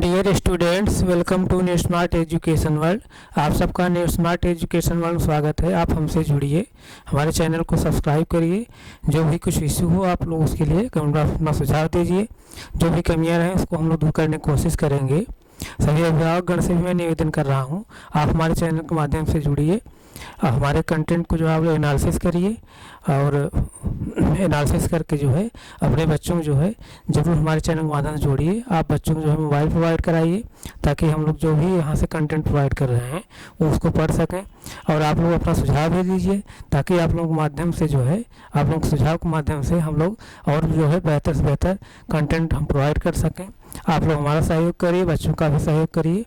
Dear students, welcome to new smart education world. आप सबका new smart education world में स्वागत है। आप हमसे जुड़िए, हमारे चैनल को सब्सक्राइब करिए। जो भी कुछ इशू हो आप लोग उसके लिए कमेंट में अपना सुझाव दीजिए। जो भी कमियां रहें उसको हम लोग दूर करने की कोशिश करेंगे। सभी अभिभावकगण से भी मैं निवेदन कर रहा हूँ, आप हमारे चैनल के माध्यम से जुड़िए। हमारे कंटेंट को जो आप लोग एनालिसिस करिए और एनालिसिस करके जो है अपने बच्चों को जो है ज़रूर हमारे चैनल के माध्यम से जोड़िए। आप बच्चों को जो है मोबाइल प्रोवाइड कराइए ताकि हम लोग जो भी यहाँ से कंटेंट प्रोवाइड कर रहे हैं वो उसको पढ़ सकें। और आप लोग अपना सुझाव भी दीजिए ताकि आप लोगों के माध्यम से जो है आप लोगों के सुझाव के माध्यम से हम लोग और जो है बेहतर से बेहतर कंटेंट हम प्रोवाइड कर सकें। आप लोग हमारा सहयोग करिए, बच्चों का भी सहयोग करिए।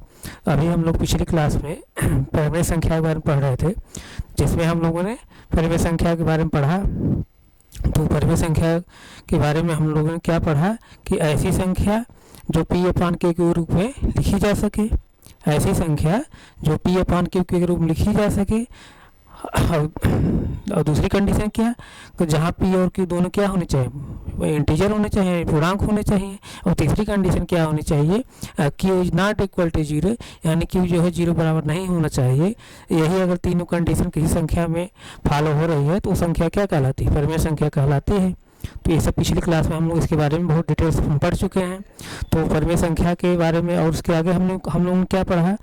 अभी हम लोग पिछली क्लास में परिमेय संख्या के बारे में पढ़ रहे थे, जिसमें हम लोगों ने परिमेय संख्या के बारे में पढ़ा। तो परिमेय संख्या के बारे में हम लोगों ने क्या पढ़ा कि ऐसी संख्या जो p/q के रूप में लिखी जा सके, ऐसी संख्या जो p/q के रूप में लिखी जा सके। और दूसरी कंडीशन क्या, तो जहाँ p और q दोनों क्या होने चाहिए, वो इंटीजर होने चाहिए, पूर्णांक होने चाहिए। और तीसरी कंडीशन क्या होनी चाहिए, q is not equal to 0, यानी q जो है 0 बराबर नहीं होना चाहिए। यही अगर तीनों कंडीशन किसी संख्या में फॉलो हो रही है तो वो संख्या क्या कहलाती है, परिमेय संख्या कहलाती है। तो ये सब पिछली क्लास में हम लोग इसके बारे में बहुत डिटेल्स हम पढ़ चुके हैं। तो परिमेय संख्या के बारे में और उसके आगे हम लोगों ने क्या पढ़ा,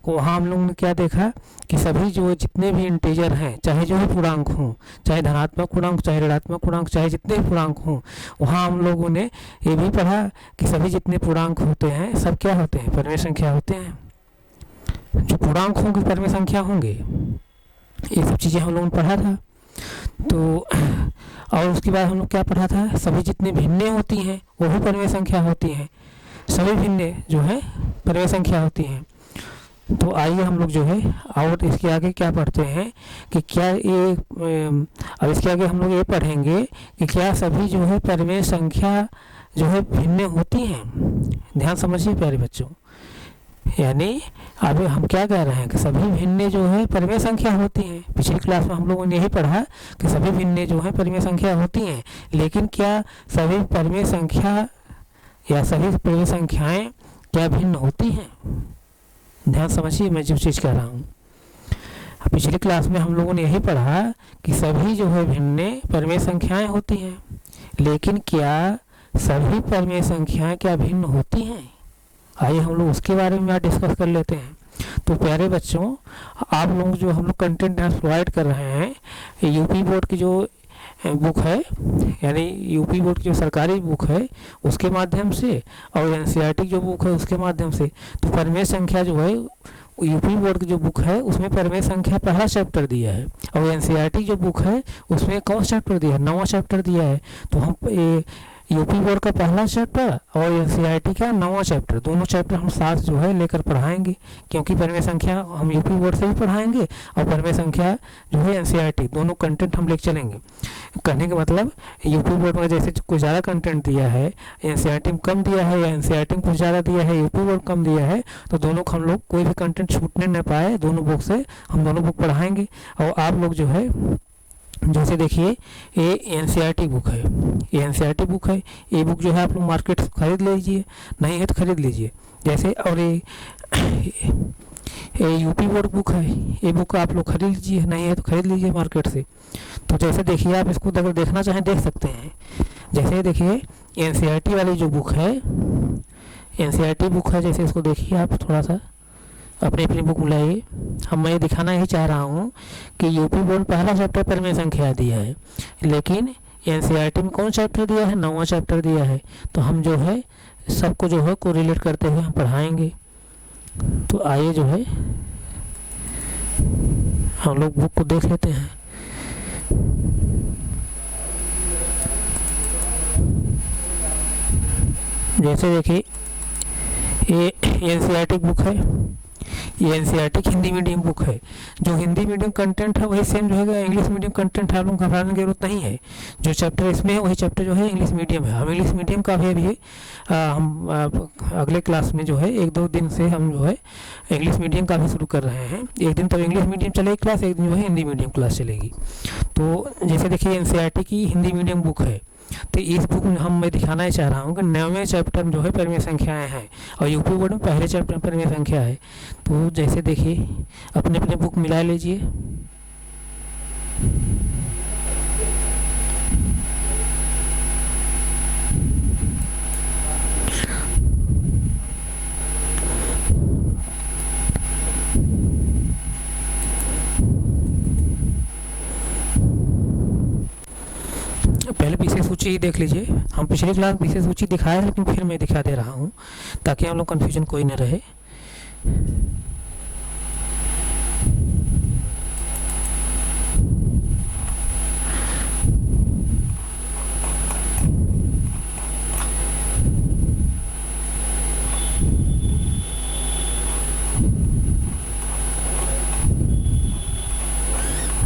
वहाँ हम लोगों ने क्या देखा कि सभी जो जितने भी इंटीजर हैं, चाहे जो भी पूर्णांक हों, चाहे धनात्मक पूर्णांक, चाहे ऋणात्मक पूर्णांक, चाहे जितने भी पूर्णांक हों, वहाँ हम लोगों ने ये भी पढ़ा कि सभी जितने पूर्णांक होते हैं सब क्या होते हैं, परिमेय संख्या होते हैं। जो पूर्णांक होंगे परिमेय संख्या होंगे, ये सब चीज़ें हम लोगों ने पढ़ा था। तो और उसके बाद हम लोग क्या पढ़ा था, सभी जितनी भिन्नें होती हैं वो भी परिमेय संख्या होती हैं। सभी भिन्नें जो है परिमेय संख्या होती हैं। तो आइए हम लोग जो है और इसके आगे क्या पढ़ते हैं कि क्या ये अब इसके आगे हम लोग ये पढ़ेंगे कि क्या सभी जो है परिमेय संख्या जो है भिन्न होती हैं। ध्यान समझिए प्यारे बच्चों, यानी अब हम क्या कह रहे हैं कि सभी भिन्नें जो है परिमेय संख्या होती हैं। पिछली क्लास में हम लोगों ने यही पढ़ा कि सभी भिन्नें जो है परिमेय संख्या होती हैं, लेकिन क्या सभी परिमेय संख्या या सभी परिमेय संख्याएं क्या भिन्न होती हैं। ध्यान समझिए मैं जो चीज़ कह रहा हूँ। पिछली क्लास में हम लोगों ने यही पढ़ा कि सभी जो है भिन्नें परिमेय संख्याएं होती हैं, लेकिन क्या सभी परिमेय संख्याएं क्या भिन्न होती हैं। आइए हम लोग उसके बारे में डिस्कस कर लेते हैं। तो प्यारे बच्चों, आप लोग जो हम लोग कंटेंट प्रोवाइड कर रहे हैं यूपी बोर्ड की जो बुक है, यानी यूपी बोर्ड की जो सरकारी बुक है उसके माध्यम से और एनसीईआरटी जो बुक है उसके माध्यम से। तो परिमेय संख्या जो है यूपी बोर्ड की जो बुक है उसमें परिमेय संख्या पहला चैप्टर दिया है, और एनसीईआरटी जो बुक है उसमें कौन सा चैप्टर दिया है, 9वां चैप्टर दिया है। तो हम ये यूपी बोर्ड का पहला चैप्टर और एनसीईआरटी का 9वां चैप्टर, दोनों चैप्टर हम साथ जो है लेकर पढ़ाएंगे, क्योंकि परिमेय संख्या हम यूपी बोर्ड से भी पढ़ाएंगे और परिमेय संख्या जो है एनसीईआरटी, दोनों कंटेंट हम लेकर चलेंगे। कहने का मतलब यूपी बोर्ड में जैसे कुछ ज़्यादा कंटेंट दिया है, एनसीईआरटी में कम दिया है, या एनसीईआरटी में कुछ ज़्यादा दिया है, यूपी बोर्ड कम दिया है, तो दोनों को हम लोग कोई भी कंटेंट छूटने न पाए, दोनों बुक से हम दोनों बुक पढ़ाएंगे। और आप लोग जो है जैसे देखिए ये एनसीईआरटी बुक है, ये एनसीईआरटी बुक है, ये बुक जो है आप लोग मार्केट से खरीद लीजिए, नहीं है तो खरीद लीजिए जैसे। और ये यूपी बोर्ड बुक है, ये बुक आप लोग खरीद लीजिए, नहीं है तो खरीद लीजिए मार्केट से। तो जैसे देखिए आप इसको अगर देखना चाहें देख सकते हैं। जैसे देखिए एनसीईआरटी वाली जो बुक है, एनसीईआरटी बुक है, जैसे इसको देखिए आप थोड़ा सा अपनी बुक में लाइए। मैं ये दिखाना ही चाह रहा हूँ कि यूपी बोर्ड पहला चैप्टर परिमेय संख्या दिया है, लेकिन एनसीईआरटी में कौन चैप्टर दिया है, 9वां चैप्टर दिया है। तो हम जो है सबको जो है को रिलेट करते हुए हम पढ़ाएंगे। तो आइए जो है हम लोग बुक को देख लेते हैं। जैसे देखिए ये एनसीईआरटी बुक है, ये एनसीईआरटी की हिंदी मीडियम बुक है। जो हिंदी मीडियम कंटेंट है वही सेम जो है इंग्लिश मीडियम कंटेंट है, आप लोगों को घबराने की जरूरत नहीं है। जो चैप्टर इसमें है वही चैप्टर जो है इंग्लिश मीडियम है। हम इंग्लिश मीडियम का भी हम अगले क्लास में जो है 1-2 दिन से हम जो है इंग्लिश मीडियम का भी शुरू कर रहे हैं। एक दिन तो इंग्लिश मीडियम चलेगी क्लास, एक दिन जो है हिंदी मीडियम क्लास चलेगी। तो जैसे देखिए एनसीईआरटी की हिंदी मीडियम बुक है, तो इस बुक में मैं दिखाना ही चाह रहा हूँ कि 9वें चैप्टर में जो है परिमेय संख्याएं हैं और यूपी बोर्ड में पहले चैप्टर में परिमेय संख्या है। तो जैसे देखिए अपने अपने बुक मिला लीजिए। पहले विषय सूची ही देख लीजिए। हम पिछले क्लास विषय सूची दिखाए लेकिन फिर मैं दिखा दे रहा हूँ ताकि हम लोग कन्फ्यूजन कोई न रहे।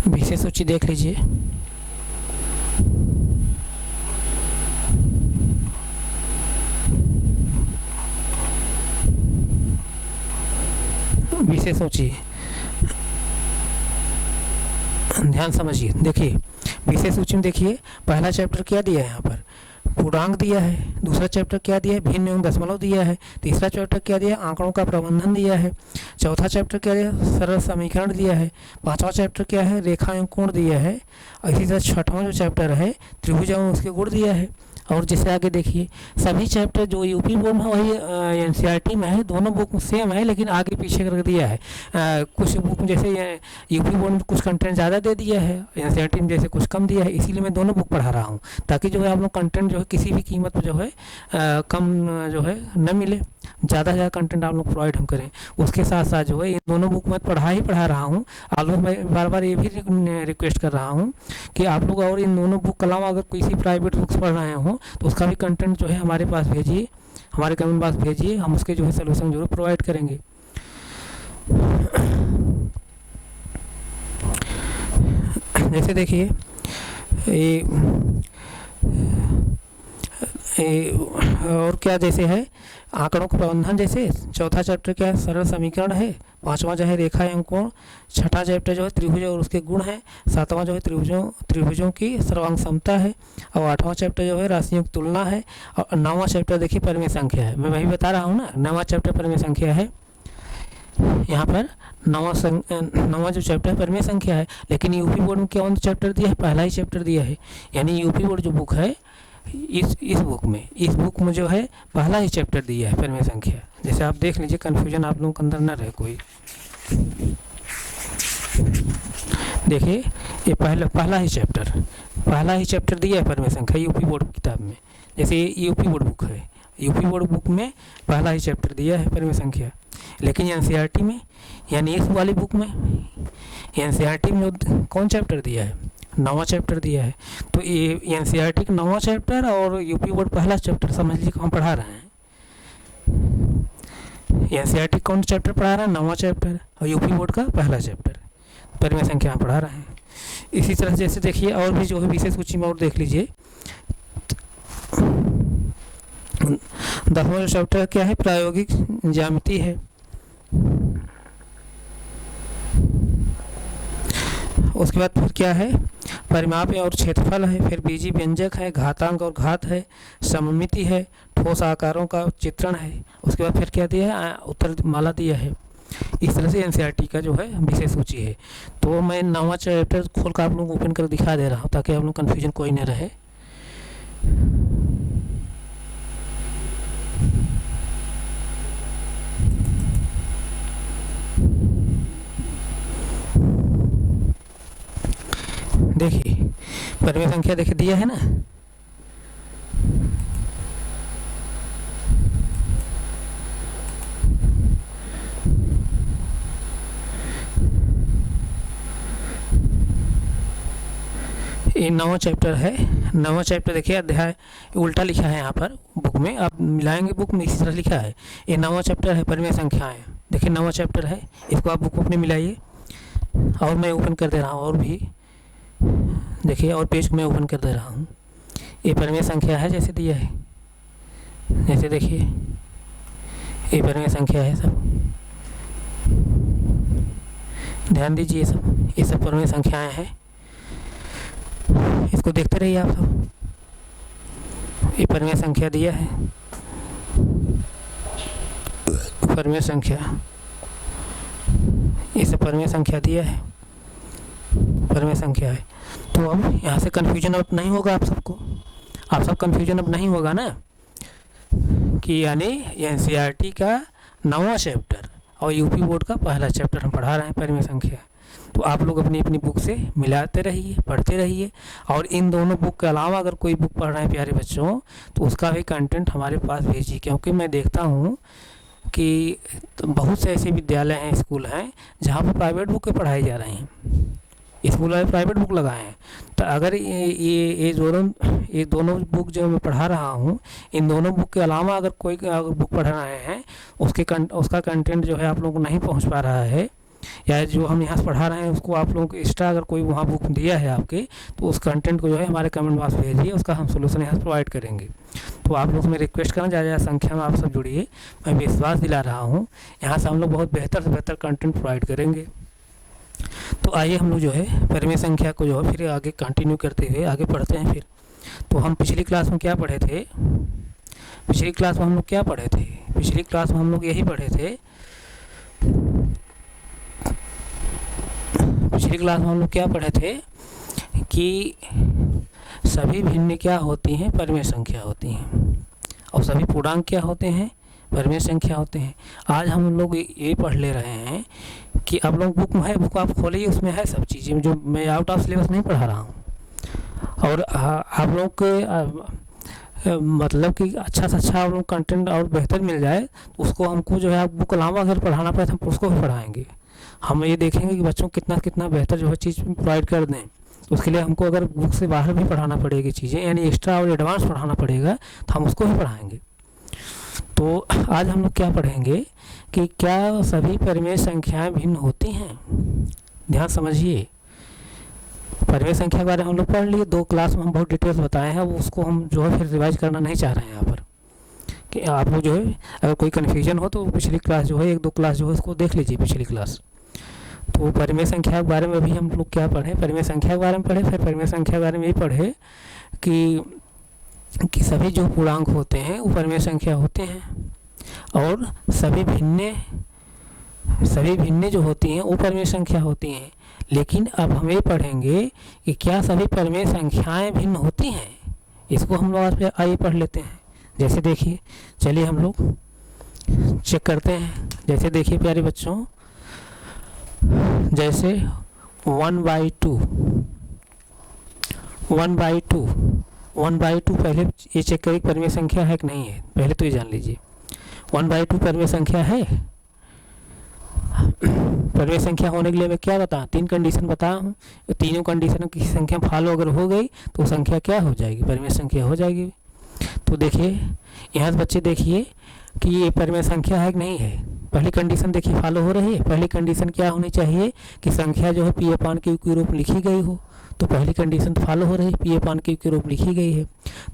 विषय सूची देख लीजिए। विषय सूची ध्यान समझिए। देखिए विषय सूची में देखिए पहला चैप्टर क्या दिया है, यहाँ पर पूर्णांक दिया है। दूसरा चैप्टर क्या दिया है, भिन्न एवं दशमलव दिया है। तीसरा चैप्टर क्या दिया है, आंकड़ों का प्रबंधन दिया है। चौथा चैप्टर क्या दिया है, सरल समीकरण दिया है। पांचवा चैप्टर क्या है, रेखा एवं कोण दिया है। और इसी तरह छठवां जो चैप्टर है त्रिभुज एवं उसके गुण दिया है। और जैसे आगे देखिए सभी चैप्टर जो यूपी बोर्ड में वही एनसीईआरटी में है, दोनों बुक सेम है लेकिन आगे पीछे कर दिया है। कुछ बुक में जैसे यूपी बोर्ड में कुछ कंटेंट ज़्यादा दे दिया है, एनसीईआरटी में जैसे कुछ कम दिया है। इसीलिए मैं दोनों बुक पढ़ा रहा हूँ ताकि जो है आप लोग कंटेंट जो है किसी भी कीमत पर जो है कम जो है न मिले, ज़्यादा से ज़्यादा कंटेंट आप लोग प्रोवाइड हम करें। उसके साथ साथ जो है ये दोनों बुक मैं पढ़ा रहा हूँ। आप लोग मैं बार बार ये भी रिक्वेस्ट कर रहा हूँ कि आप लोग और इन दोनों बुक के अलावा अगर किसी प्राइवेट बुक्स पढ़ रहे हो तो उसका भी कंटेंट जो है हमारे पास भेजिए, हमारे कमेंट बॉक्स भेजिए, हम उसके जो है सोल्यूशन जरूर प्रोवाइड करेंगे। जैसे देखिए और क्या जैसे है आंकड़ों का प्रबंधन, जैसे चौथा चैप्टर क्या है, सरल समीकरण है। पांचवा जो है रेखा एवं कोण। छठा चैप्टर जो है त्रिभुज और उसके गुण है। सातवां जो है त्रिभुजों की सर्वांग समता है। और आठवां चैप्टर जो है राशियों की तुलना है। और नौवां चैप्टर देखिए परिमेय संख्या है। मैं वही बता रहा हूँ ना, नौवां चैप्टर परिमेय संख्या है। यहाँ पर नौवां जो चैप्टर है परिमेय संख्या है। लेकिन यूपी बोर्ड में कौन चैप्टर दिया है, पहला ही चैप्टर दिया है। यानी यूपी बोर्ड जो बुक है इस बुक में जो है पहला ही चैप्टर दिया है परिमेय संख्या। जैसे आप देख लीजिए, कन्फ्यूजन आप लोगों के अंदर न रहे कोई। देखिए ये पहला ही चैप्टर दिया है परिमेय संख्या यूपी बोर्ड किताब में। जैसे ये यूपी बोर्ड बुक है, यूपी बोर्ड बुक में पहला ही चैप्टर दिया है परिमेय संख्या। लेकिन एनसीईआरटी में यानी इस वाली बुक में एनसीईआरटी में कौन चैप्टर दिया है, नौवां चैप्टर दिया है। तो ये एनसीईआरटी का नौवां चैप्टर और यूपी बोर्ड पहला चैप्टर समझ लीजिए हम पढ़ा रहे हैं। एनसीईआरटी कौन चैप्टर पढ़ा रहा है, नौवां चैप्टर, और यूपी बोर्ड का पहला चैप्टर परिमेय संख्या पढ़ा रहे हैं। इसी तरह जैसे देखिए और भी जो है विशेष सूची में और देख लीजिए। 10वां चैप्टर क्या है, प्रायोगिक ज्यामिति है। उसके बाद फिर क्या है, परिमाप और क्षेत्रफल है। फिर बीजी व्यंजक है, घातांक और घात है, सममिति है, ठोस आकारों का चित्रण है। उसके बाद फिर क्या दिया है, उत्तर माला दिया है। इस तरह से एनसीईआरटी का जो है विषय सूची है। तो मैं नौवां चैप्टर खोल कर आप लोग ओपन कर दिखा दे रहा हूँ ताकि आप लोग कन्फ्यूजन कोई न रहे। देखिए परिमेय संख्या देखिए दिया है ना, ये नौवां चैप्टर है। नौवां चैप्टर देखिए अध्याय उल्टा लिखा है यहाँ पर बुक में, आप मिलाएंगे बुक में इसी तरह लिखा है। ये नौवां चैप्टर है परिमेय संख्याएं। देखिए नौवां चैप्टर है, इसको आप बुक में मिलाइए। और मैं ओपन कर दे रहा हूँ और भी देखिए, और पेज में ओपन कर दे रहा हूँ। ये परिमेय संख्या है जैसे दिया है, जैसे देखिए ये परिमेय संख्या है। सब ध्यान दीजिए, ये सब परिमेय संख्याएं हैं। इसको देखते रहिए आप सब। ये परिमेय संख्या दिया है, परिमेय संख्या, इसे परिमेय संख्या दिया है, परिमेय संख्या है। तो अब यहाँ से कन्फ्यूजन अब नहीं होगा आप सबको, आप सब कन्फ्यूजन अब नहीं होगा ना कि यानी एनसीईआरटी का 9वां चैप्टर और यूपी बोर्ड का पहला चैप्टर हम पढ़ा रहे हैं परिमेय संख्या। तो आप लोग अपनी अपनी बुक से मिलाते रहिए, पढ़ते रहिए, और इन दोनों बुक के अलावा अगर कोई बुक पढ़ रहे हैं प्यारे बच्चों तो उसका भी कंटेंट हमारे पास भेजिए, क्योंकि मैं देखता हूँ कि बहुत से ऐसे विद्यालय हैं, स्कूल हैं जहाँ पर प्राइवेट बुक पढ़ाई जा रही हैं, स्कूल वाले प्राइवेट बुक लगाए हैं। तो अगर ये दोनों बुक जो मैं पढ़ा रहा हूँ, इन दोनों बुक के अलावा अगर कोई अगर बुक पढ़ रहे हैं उसका कंटेंट जो है आप लोगों को नहीं पहुँच पा रहा है, या जो हम यहाँ से पढ़ा रहे हैं उसको आप लोगों को एक्स्ट्रा अगर कोई वहाँ बुक दिया है आपके, तो उस कंटेंट को जो है हमारे कमेंट बॉक्स में भेजिए, उसका हम सोल्यूशन यहाँ से प्रोवाइड करेंगे। तो आप लोग मैं रिक्वेस्ट करना, ज़्यादा संख्या में आप सब जुड़िए, मैं विश्वास दिला रहा हूँ यहाँ से हम लोग बहुत बेहतर से बेहतर कंटेंट प्रोवाइड करेंगे। तो आइए हम लोग जो है परिमेय संख्या को जो है फिर आगे कंटिन्यू करते हुए आगे पढ़ते हैं। फिर तो हम पिछली क्लास में क्या पढ़े थे, पिछली क्लास में हम लोग क्या पढ़े थे, पिछली क्लास में हम लोग यही पढ़े थे, पिछली क्लास में हम लोग क्या पढ़े थे कि सभी भिन्न क्या होती हैं, परिमेय संख्या होती हैं, और सभी पूर्णांक क्या होते हैं, परिमेय संख्या होते हैं। आज हम लोग ये पढ़ ले रहे हैं कि आप लोग बुक में है, बुक आप खोलिए, उसमें है सब चीज़ें, जो मैं आउट ऑफ सिलेबस नहीं पढ़ा रहा हूँ। और आप लोग के मतलब कि अच्छा से अच्छा आप लोग कंटेंट और बेहतर मिल जाए, तो उसको हमको जो है आप बुक अलावा अगर पढ़ाना पड़े तो हम उसको भी पढ़ाएंगे। हम ये देखेंगे कि बच्चों को कितना बेहतर जो है चीज़ प्रोवाइड कर दें। उसके लिए हमको अगर बुक से बाहर भी पढ़ाना पड़ेगी चीज़ें, यानी एक्स्ट्रा और एडवांस पढ़ाना पड़ेगा, तो हम उसको भी पढ़ाएंगे। तो आज हम लोग क्या पढ़ेंगे कि क्या सभी परिमेय संख्याएं भिन्न होती हैं। ध्यान समझिए, परिमेय संख्या के बारे में हम लोग पढ़ लिए, 2 क्लास में हम बहुत डिटेल्स बताए हैं, उसको हम जो है फिर रिवाइज करना नहीं चाह रहे हैं यहाँ पर, कि आप लोग जो है अगर कोई कन्फ्यूजन हो तो पिछली क्लास जो है 1-2 क्लास जो है उसको देख लीजिए, पिछली क्लास। तो परिमेय संख्या के बारे में भी हम लोग क्या पढ़े, परिमेय संख्या के बारे में पढ़े, फिर परिमेय संख्या के बारे में ये पढ़े कि सभी जो पूर्णांक होते हैं वो परिमेय संख्या होते हैं, और सभी भिन्न जो होती हैं वो परिमेय संख्या होती हैं। लेकिन अब हम ये पढ़ेंगे कि क्या सभी परिमेय संख्याएं भिन्न होती हैं, इसको हम लोग आज आइए पढ़ लेते हैं। जैसे देखिए, चलिए हम लोग चेक करते हैं। जैसे देखिए प्यारे बच्चों, जैसे 1/2 पहले ये चेक करिए परिमेय संख्या है कि नहीं है, पहले तो ये जान लीजिए 1/2 परिमेय संख्या है। परिमेय संख्या होने के लिए मैं क्या बताऊँ, 3 कंडीशन बताया हूँ, तीनों कंडीशन की संख्या फॉलो अगर हो गई तो संख्या क्या हो जाएगी, परिमेय संख्या हो जाएगी। तो देखिए यहाँ से बच्चे देखिए कि ये परिमेय संख्या है कि नहीं है। पहली कंडीशन देखिए फॉलो हो रही है। पहली कंडीशन क्या होनी चाहिए कि संख्या जो है P/Q के रूप में लिखी गई हो, तो पहली कंडीशन फॉलो हो रही है, P/Q के रूप में लिखी गई है।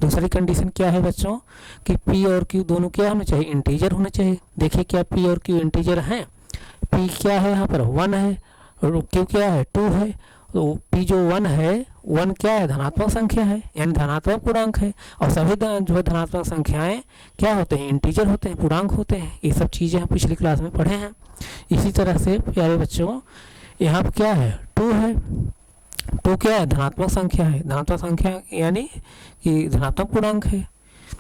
दूसरी कंडीशन क्या है बच्चों कि P और Q दोनों क्या होने चाहिए, इंटीजर होने चाहिए। देखिए क्या P और Q इंटीजर हैं, P क्या है यहाँ पर 1 है और Q क्या है 2 है। तो P जो 1 है, 1 क्या है, धनात्मक संख्या है, यानी धनात्मक पूर्णांक है, और सभी जो है धनात्मक संख्याएं क्या होते हैं, इंटीजर होते हैं, पूर्णांक होते हैं। ये सब चीज़ें हम पिछली क्लास में पढ़े हैं। इसी तरह से प्यारे बच्चों यहाँ पर क्या है 2 है, 2 क्या है, धनात्मक संख्या है, धनात्मक संख्या यानी कि धनात्मक पूर्णांक है,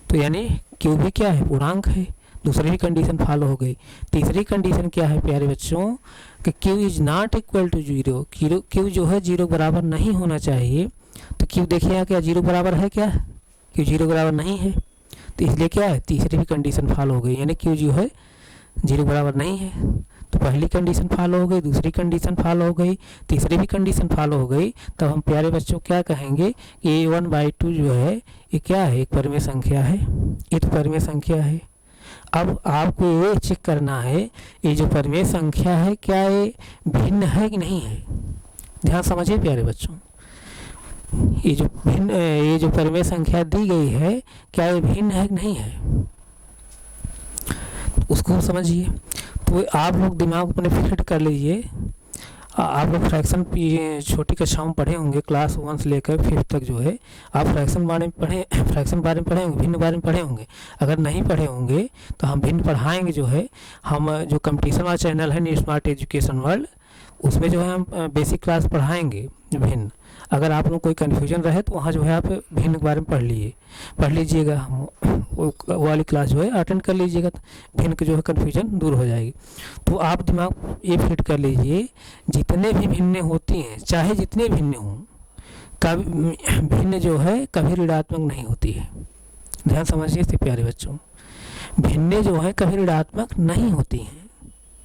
तो यानी Q भी क्या है, पूर्णांक है। दूसरी कंडीशन फॉलो हो गई। तीसरी कंडीशन क्या है प्यारे बच्चों कि Q is not equal to 0, Q जो है 0 बराबर नहीं होना चाहिए। तो Q देखिए यहाँ क्या 0 बराबर है, क्या Q 0 बराबर नहीं है, तो इसलिए क्या है तीसरी भी कंडीशन फॉलो हो गई, यानी Q जो है 0 बराबर नहीं है। तो पहली कंडीशन फॉलो हो गई, दूसरी कंडीशन फॉलो हो गई, तीसरी भी कंडीशन फॉलो हो गई। तब हम प्यारे बच्चों क्या कहेंगे कि 1/2 जो है ये क्या है, एक परिमेय संख्या है, ये तो परिमेय संख्या है। अब आपको ये चेक करना है ये जो परिमेय संख्या है क्या ये भिन्न है कि नहीं है। ध्यान समझिए प्यारे बच्चों, ये जो परिमेय संख्या दी गई है क्या ये भिन्न है कि नहीं है, उसको समझिए। तो आप लोग दिमाग अपने फिट कर लीजिए आप लोग फ्रैक्शन छोटी कक्षाओं में पढ़े होंगे, क्लास 1 से लेकर 5th तक जो है आप फ्रैक्शन बारे में पढ़े होंगे, भिन्न बारे में पढ़े होंगे। अगर नहीं पढ़े होंगे तो हम भिन्न पढ़ाएंगे जो है, हम जो कंपटीशन वाला चैनल है न्यू स्मार्ट एजुकेशन वर्ल्ड, उसमें जो है हम बेसिक क्लास पढ़ाएंगे भिन्न। अगर आप लोग कोई कन्फ्यूजन रहे तो वहाँ जो है आप भिन्न के बारे में पढ़ लीजिएगा, वो वाली क्लास जो है अटेंड कर लीजिएगा, तो भिन्न की जो है कन्फ्यूजन दूर हो जाएगी। तो आप दिमाग ये फिट कर लीजिए, जितने भी भिन्न होती हैं, चाहे जितने भिन्न हों, कभी भिन्न जो है कभी ऋणात्मक नहीं होती है। ध्यान समझिए इससे प्यारे बच्चों, भिन्न जो है कभी ऋणात्मक नहीं होती हैं,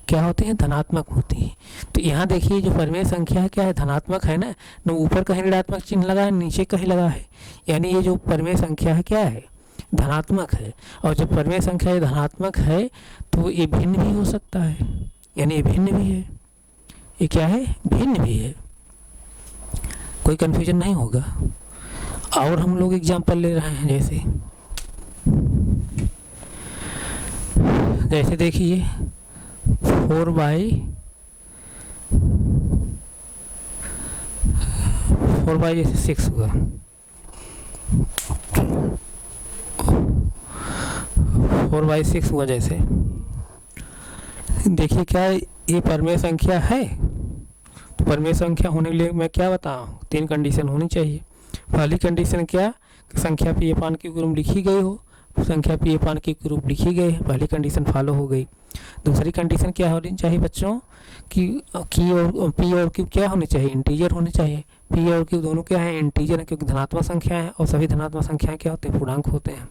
क्या होती हैं, धनात्मक होती है। तो यहाँ देखिए जो परिमेय संख्या है क्या है, धनात्मक है ना, न ऊपर कहीं ऋणात्मक चिन्ह लगा है, नीचे कहीं लगा है, यानी ये जो परिमेय संख्या है क्या है, धनात्मक है। और जब परिमेय संख्या ये धनात्मक है तो ये भिन्न भी हो सकता है, यानी ये भिन्न भी है, ये क्या है, भिन्न भी है, कोई कन्फ्यूजन नहीं होगा। और हम लोग एग्जाम्पल ले रहे हैं, जैसे देखिए 4 बाई जैसे 6 हुआ, 4 बाई 6 हुआ। जैसे देखिए क्या ये परिमेय संख्या है, तो परिमेय संख्या होने के लिए मैं क्या बताऊँ, 3 कंडीशन होनी चाहिए। पहली कंडीशन क्या, संख्या पी अपान क्यू के रूप लिखी गई हो, संख्या पी अपान क्यू के रूप लिखी गई है, पहली कंडीशन फॉलो हो गई। दूसरी कंडीशन क्या होनी चाहिए बच्चों, कि पी और क्यू क्या होने चाहिए, इंटीजर होने चाहिए। पी और क्यू दोनों क्या है, इंटीजर है, क्योंकि धनात्मक संख्या है, और सभी धनात्मक संख्याएं क्या होते हैं, पूर्णांक होते हैं।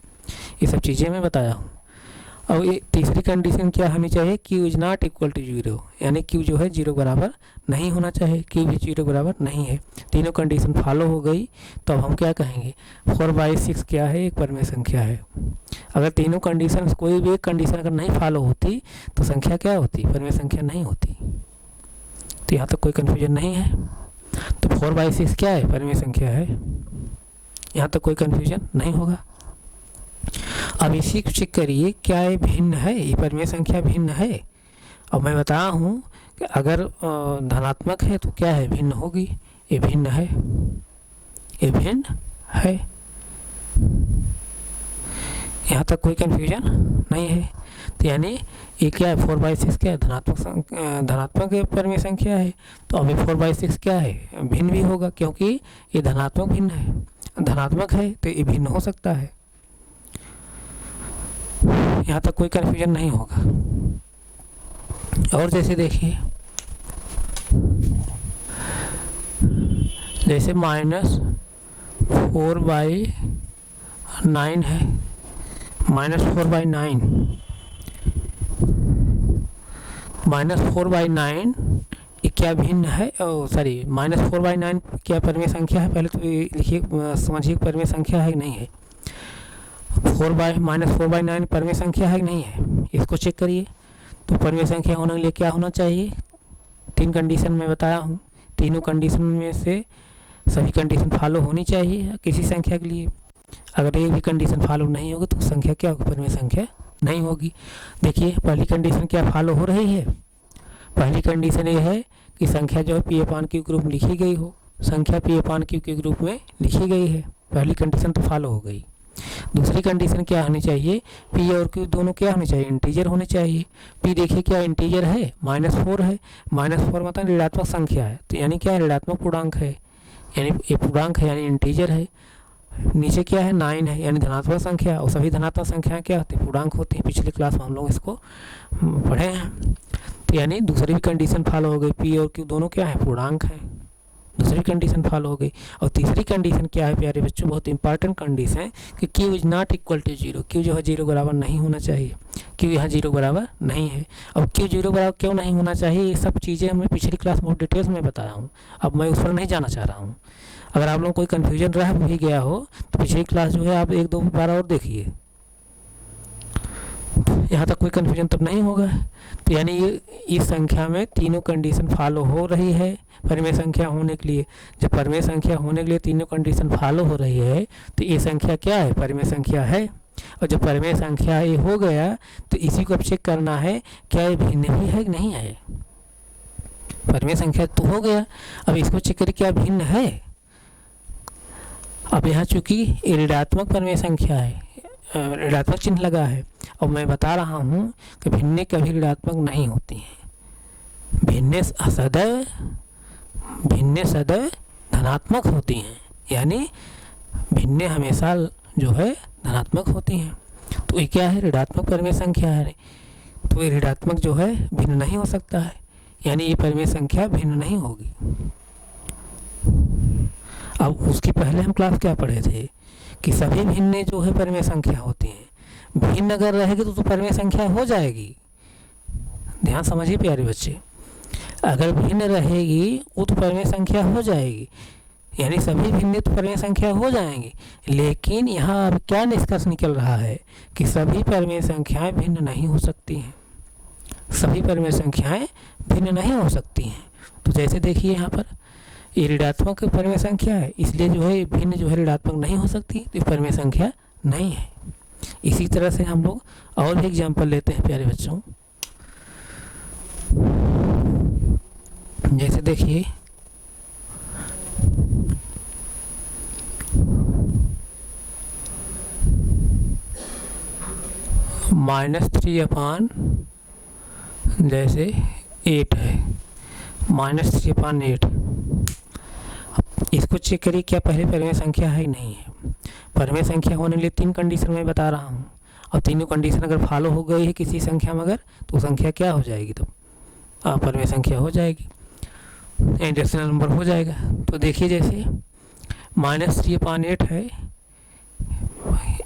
ये सब चीज़ें मैं बताया हूँ। और ये तीसरी कंडीशन क्या होनी चाहिए, Q is not equal to 0, यानी क्यू जो है 0 बराबर नहीं होना चाहिए, क्यू भी 0 बराबर नहीं है। तीनों कंडीशन फॉलो हो गई तो अब हम क्या कहेंगे, 4/6 क्या है, एक परिमेय संख्या है। अगर तीनों कंडीशन, कोई भी एक कंडीशन अगर नहीं फॉलो होती तो संख्या क्या होती, परिमेय संख्या नहीं होती। तो यहाँ तक कोई कन्फ्यूजन नहीं है। तो 4/6 क्या है, परिमेय संख्या है, यहाँ तक कोई कन्फ्यूजन नहीं होगा। अब इसी को चेक करिए, क्या ये भिन्न है, ये परिमेय संख्या भिन्न है। और मैं बता हूँ कि अगर धनात्मक है तो क्या है, भिन्न होगी, ये भिन्न है, ये भिन्न है। यहाँ तक कोई कन्फ्यूजन नहीं है। तो यानी ये क्या है, 4/6 क्या है, धनात्मक परिमेय संख्या है। तो अब 4/6 क्या है, भिन्न भी होगा, क्योंकि ये धनात्मक भिन्न है, धनात्मक है तो ये भिन्न हो सकता है। यहाँ तक कोई कन्फ्यूजन नहीं होगा। और जैसे देखिए, जैसे -4/9 है, -4/9, -4/9 ये क्या भिन्न है, सॉरी -4/9 क्या परिमेय संख्या है, पहले तो लिखिए, समझिए परिमेय संख्या है कि नहीं है। -4/9 परिमेय संख्या है कि नहीं है, इसको चेक करिए। तो परिमेय संख्या होने के लिए क्या होना चाहिए, 3 कंडीशन मैं बताया हूँ, तीनों कंडीशन में से सभी कंडीशन फॉलो होनी चाहिए किसी संख्या के लिए। अगर एक भी कंडीशन फॉलो नहीं होगी तो संख्या क्या होगी, परिमेय संख्या नहीं होगी। देखिए पहली कंडीशन क्या फॉलो हो रही है, पहली कंडीशन ये है कि संख्या जो है पी अपान क्यू के रूप में लिखी गई हो, संख्या पी अपान क्यू के रूप में लिखी गई है, पहली कंडीशन तो फॉलो हो गई। दूसरी कंडीशन क्या होनी चाहिए, पी और क्यू दोनों क्या होने चाहिए, इंटीजर होने चाहिए। पी देखिए क्या इंटीजर है, -4 है, -4 मतलब ऋणात्मक संख्या है, तो यानी क्या है, ऋणात्मक पूर्णांक है, यानी ये पूर्णांक है, यानी इंटीजर है। नीचे क्या है, 9 है, यानी धनात्मक संख्या, और सभी धनात्मक संख्याएं क्या होती है, पूर्णांक होती है। पिछली क्लास में हम लोग इसको पढ़े हैं। तो यानी दूसरी भी कंडीशन फॉलो हो गई, पी और क्यू दोनों क्या है, पूर्णांक है, दूसरी कंडीशन फॉलो हो गई। और तीसरी कंडीशन क्या है प्यारे बच्चों, बहुत इंपॉर्टेंट कंडीशन है कि Q is not equal to 0, Q जो है 0 बराबर नहीं होना चाहिए, क्यू यहाँ 0 बराबर नहीं है। अब क्यू 0 बराबर क्यों नहीं होना चाहिए, ये सब चीज़ें मैं पिछली क्लास में डिटेल्स में बताया हूँ, अब मैं उस पर नहीं जाना चाह रहा हूँ। अगर आप लोगों को कोई कन्फ्यूजन रह भी गया हो तो पिछली क्लास जो है आप 1-2 बार और देखिए, यहाँ तक कोई कन्फ्यूजन तब नहीं होगा। तो यानी ये इस संख्या में तीनों कंडीशन फॉलो हो रही है परिमेय संख्या होने के लिए। जब परिमेय संख्या होने के लिए तीनों कंडीशन फॉलो हो रही है तो ये संख्या क्या है, परिमेय संख्या है। और जब परिमेय संख्या ये हो गया तो इसी को अब चेक करना है क्या ये भिन्न भी है कि नहीं है। परिमेय संख्या तो हो गया। अब इसको चेक करें क्या भिन्न है। अब यहाँ चूंकि ऋणात्मक परिमेय संख्या है, ऋणात्मक चिन्ह लगा है, और मैं बता रहा हूँ कि भिन्नें कभी ऋणात्मक नहीं होती हैं। भिन्नें सदैव धनात्मक होती हैं, यानी भिन्नें हमेशा जो है धनात्मक होती हैं। तो ये क्या है, ऋणात्मक परिमेय संख्या है, तो ये ऋणात्मक जो है भिन्न नहीं हो सकता है, यानी ये परिमेय संख्या भिन्न नहीं होगी। अब उसकी पहले हम क्लास क्या पढ़े थे कि सभी भिन्नें जो है परिमेय संख्या होती हैं। भिन्न अगर रहेगी तो परिमेय संख्या हो जाएगी। ध्यान समझिए प्यारे बच्चे, अगर भिन्न रहेगी वो तो परिमेय संख्या हो जाएगी, यानी सभी भिन्न तो परिमेय संख्या हो जाएंगी। लेकिन यहाँ अब क्या निष्कर्ष निकल रहा है कि सभी परिमेय संख्याएं भिन्न नहीं हो सकती हैं। सभी परिमेय संख्याएं भिन्न नहीं हो सकती हैं। तो जैसे देखिए यहाँ पर ये ऋणात्मक परिमेय संख्या है, इसलिए जो है भिन्न जो है ऋणात्मक नहीं हो सकती, तो परिमेय संख्या नहीं है। इसी तरह से हम लोग और भी एग्जाम्पल लेते हैं प्यारे बच्चों। जैसे देखिए -3/, जैसे 8 है, -3/8। इसको चेक करिए क्या पहले परिमेय संख्या है नहीं है। परिमेय संख्या होने के लिए 3 कंडीशन मैं बता रहा हूँ, और तीनों कंडीशन अगर फॉलो हो गई है किसी संख्या में अगर, तो संख्या क्या हो जाएगी, तो परिमेय संख्या हो जाएगी, इंडेक्शनल नंबर हो जाएगा। तो देखिए जैसे -3/8 है,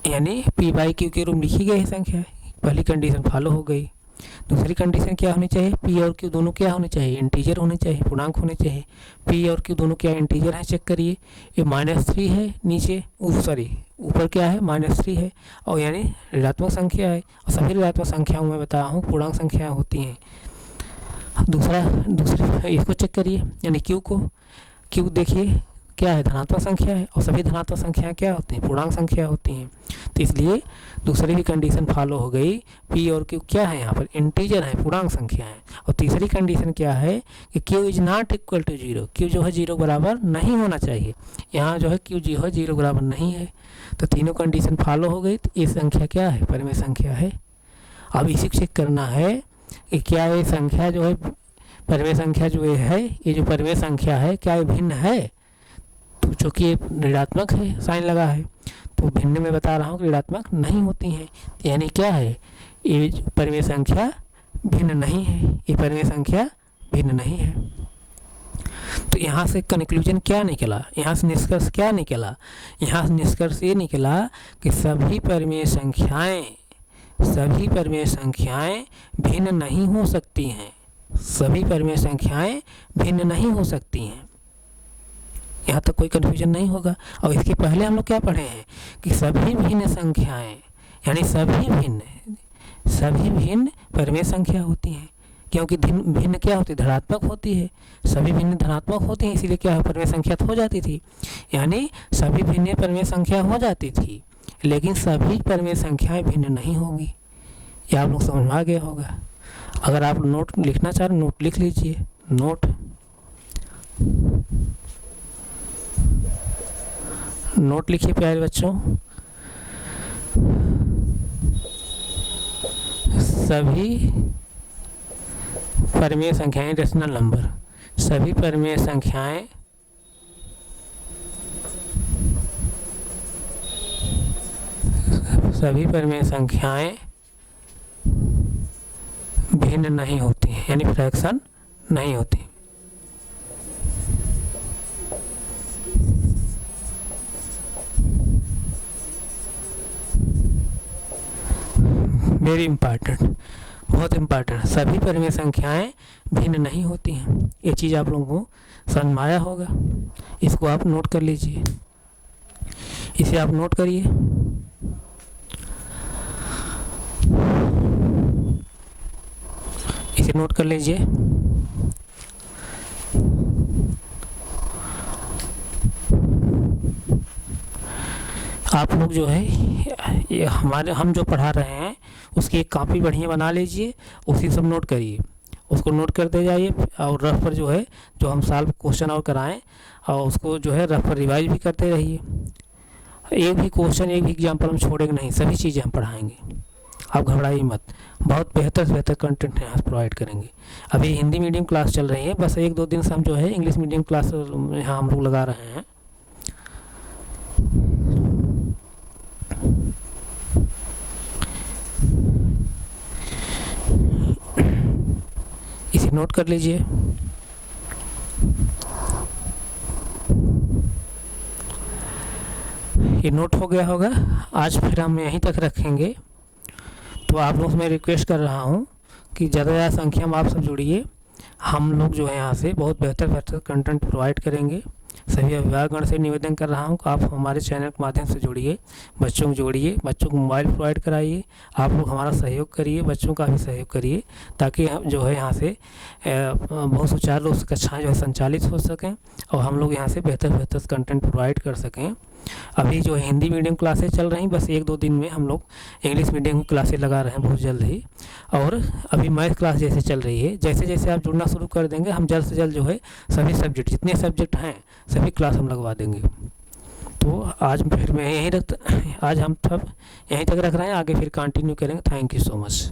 यानी p/q के रूप लिखी गई है संख्या, पहली कंडीशन फॉलो हो गई। दूसरी कंडीशन क्या होनी चाहिए, p और q दोनों क्या होने चाहिए, इंटीजर होने चाहिए, पूर्णांक होने चाहिए। p और q दोनों क्या इंटीजर है, चेक करिए। ये -3 है, नीचे ऊपर क्या है -3 है, और यानी ऋणात्मक संख्या है, और सभी ऋणात्मक संख्याओं में बता रहा हूँ पूर्णांक संख्या होती हैं। दूसरी इसको चेक करिए, यानी q देखिए क्या है, धनात्मक संख्या है, और सभी धनात्मक संख्याएं क्या होती हैं, पूर्णांक संख्या होती हैं। तो इसलिए दूसरी भी कंडीशन फॉलो हो गई, p और q क्या है, यहाँ पर इंटीजर है, पूर्णांक संख्या है। और तीसरी कंडीशन क्या है कि q is not equal to 0, q जो है 0 बराबर नहीं होना चाहिए। यहाँ जो है q जो है 0 बराबर नहीं है। तो तीनों कंडीशन फॉलो हो गई, तो ये संख्या क्या है, परिमेय संख्या है। अब इसी को चेक करना है कि क्या ये संख्या जो है परिमेय संख्या जो ये जो परिमेय संख्या है क्या ये भिन्न है। तो चूँकि ये ऋणात्मक है, साइन लगा है, तो भिन्न में बता रहा हूँ कि ऋणात्मक नहीं होती हैं, यानी क्या है, ये परिमेय संख्या भिन्न नहीं है, ये परिमेय संख्या भिन्न नहीं है। तो यहाँ से कंक्लूजन क्या निकला, यहाँ से निष्कर्ष क्या निकला, यहाँ से निष्कर्ष ये निकला कि सभी परिमेय संख्याएं भिन्न नहीं हो सकती हैं। सभी परिमेय संख्याएं भिन्न नहीं हो सकती हैं। यहाँ तक कोई कन्फ्यूजन नहीं होगा। और इसके पहले हम लोग क्या पढ़े हैं कि सभी भिन्न संख्याएं, यानी सभी भिन्न परिमेय संख्या होती हैं, क्योंकि भिन्न क्या होती है, धनात्मक होती है। सभी भिन्न धनात्मक होती हैं, इसीलिए क्या है, परिमेय संख्या हो जाती थी, यानी सभी भिन्न परिमेय संख्या हो जाती थी। लेकिन सभी परिमेय संख्याएं भिन्न नहीं होगी। यह आप लोग समझ में आ गया होगा। अगर आप नोट लिखना चाह रहे नोट लिख लीजिए। नोट लिखिए प्यारे बच्चों। सभी परिमेय संख्याएं रेशनल नंबर, सभी परिमेय संख्याएं भिन्न नहीं होती हैं, यानी फ्रैक्शन नहीं होती। वेरी इम्पॉर्टेंट, बहुत इम्पॉर्टेंट, सभी परिमेय संख्याएं भिन्न नहीं होती हैं। ये चीज़ आप लोगों को समझ में आया होगा। इसको आप नोट कर लीजिए, इसे आप नोट करिए। इसे नोट कर लीजिए। आप लोग जो है ये हम जो पढ़ा रहे हैं उसकी एक कॉपी बढ़िया बना लीजिए, उसी सब नोट करिए उसको नोट करते जाइए और रफ पर जो है जो हम सॉल्व क्वेश्चन और कराएं और उसको जो है रफ पर रिवाइज भी करते रहिए। एक भी क्वेश्चन एक भी एग्जाम्पल हम छोड़ेंगे नहीं, सभी चीज़ें हम पढ़ाएंगे, आप घबराइए मत। बहुत बेहतर से बेहतर कंटेंट यहाँ प्रोवाइड करेंगे। अभी हिंदी मीडियम क्लास चल रही है, बस 1-2 दिन से हम जो है इंग्लिश मीडियम क्लास यहाँ हम लोग लगा रहे हैं। इसे नोट कर लीजिए। ये नोट हो गया होगा। आज फिर हम यहीं तक रखेंगे। तो आप लोग से मैं रिक्वेस्ट कर रहा हूँ कि ज़्यादा से ज़्यादा संख्या में आप सब जुड़िए। हम लोग जो है यहाँ से बहुत बेहतर कंटेंट प्रोवाइड करेंगे। सभी अभिभावकगण से निवेदन कर रहा हूँ कि आप हमारे चैनल के माध्यम से जुड़िए, बच्चों को जोड़िए, बच्चों को मोबाइल प्रोवाइड कराइए। आप लोग हमारा सहयोग करिए, बच्चों का भी सहयोग करिए, ताकि हम जो है यहाँ से बहुत सुचारू रूप से कक्षाएँ जो है संचालित हो सकें और हम लोग यहाँ से बेहतर कंटेंट प्रोवाइड कर सकें। अभी जो हिंदी मीडियम क्लासेस चल रही, बस 1-2 दिन में हम लोग इंग्लिश मीडियम की क्लासेस लगा रहे हैं बहुत जल्द ही। और अभी मैथ क्लास जैसे चल रही है, जैसे जैसे आप जुड़ना शुरू कर देंगे हम जल्द से जल्द जो है सभी सब्जेक्ट जितने सब्जेक्ट हैं सभी क्लास हम लगवा देंगे। तो आज फिर मैं आज हम सब यहीं तक रख रहे हैं, आगे फिर कंटिन्यू करेंगे। Thank you so much.